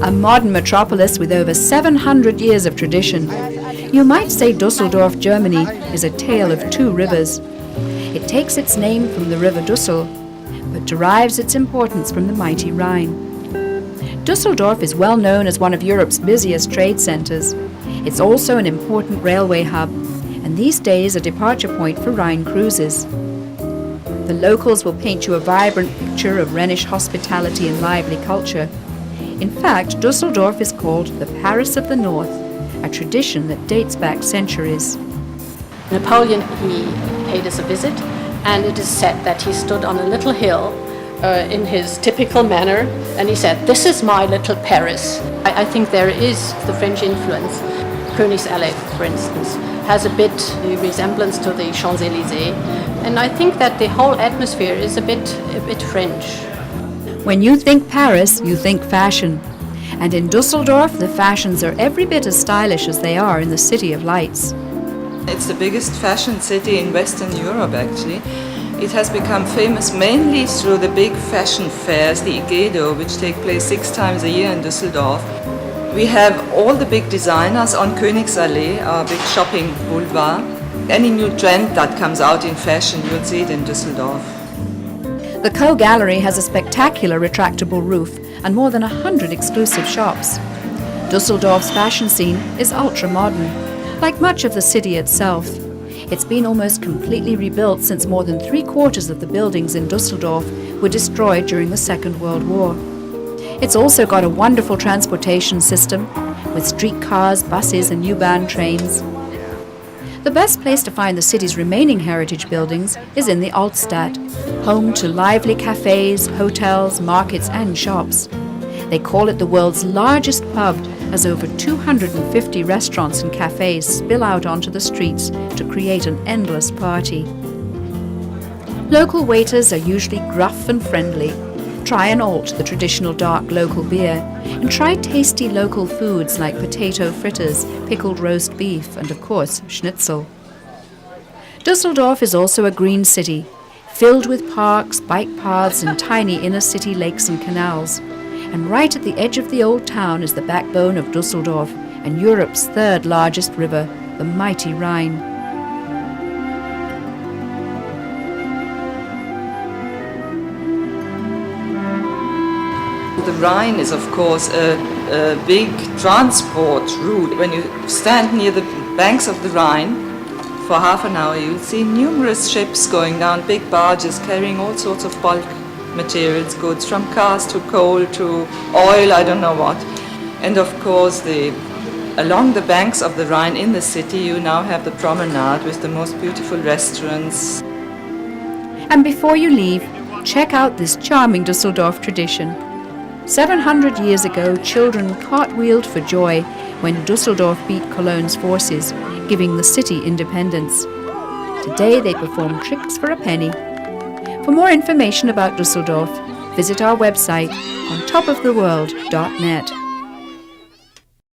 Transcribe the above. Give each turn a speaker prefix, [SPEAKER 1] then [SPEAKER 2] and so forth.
[SPEAKER 1] A modern metropolis with over 700 years of tradition. You might say Dusseldorf, Germany, is a tale of two rivers. It takes its name from the river Dussel, but derives its importance from the mighty Rhine. Dusseldorf is well known as one of Europe's busiest trade centres. It's also an important railway hub, and these days a departure point for Rhine cruises. The locals will paint you a vibrant picture of Rhenish hospitality and lively culture. In fact, Dusseldorf is called the Paris of the North, a tradition that dates back centuries.
[SPEAKER 2] Napoleon, he paid us a visit, and it is said that he stood on a little hill in his typical manner, and he said, "This is my little Paris." I think there is the French influence. Königsallee, for instance, has a bit the resemblance to the Champs-Élysées, and I think that the whole atmosphere is a bit French.
[SPEAKER 1] When you think Paris, you think fashion. And in Dusseldorf, the fashions are every bit as stylish as they are in the City of Lights.
[SPEAKER 3] It's the biggest fashion city in Western Europe, actually. It has become famous mainly through the big fashion fairs, the IGEDO, which take place 6 times a year in Dusseldorf. We have all the big designers on Königsallee, our big shopping boulevard. Any new trend that comes out in fashion, you'll see it in Dusseldorf.
[SPEAKER 1] The Co Gallery has a spectacular retractable roof and more than 100 exclusive shops. Dusseldorf's fashion scene is ultra-modern, like much of the city itself. It's been almost completely rebuilt since more than 3/4 of the buildings in Dusseldorf were destroyed during the Second World War. It's also got a wonderful transportation system with streetcars, buses and U-Bahn trains. The best place to find the city's remaining heritage buildings is in the Altstadt, home to lively cafes, hotels, markets and shops. They call it the world's largest pub, as over 250 restaurants and cafes spill out onto the streets to create an endless party. Local waiters are usually gruff and friendly. Try an Alt, the traditional dark local beer, and try tasty local foods like potato fritters, pickled roast beef, and of course, schnitzel. Dusseldorf is also a green city, filled with parks, bike paths, and tiny inner-city lakes and canals. And right at the edge of the old town is the backbone of Dusseldorf and Europe's third largest river, the mighty Rhine.
[SPEAKER 3] The Rhine is, of course, a big transport route. When you stand near the banks of the Rhine for half an hour, you'll see numerous ships going down, big barges carrying all sorts of bulk materials, goods, from cars to coal to oil, I don't know what. And of course, along the banks of the Rhine in the city, you now have the promenade with the most beautiful restaurants.
[SPEAKER 1] And before you leave, check out this charming Dusseldorf tradition. 700 years ago, children cartwheeled for joy when Dusseldorf beat Cologne's forces, giving the city independence. Today they perform tricks for a penny. For more information about Dusseldorf, visit our website on topoftheworld.net.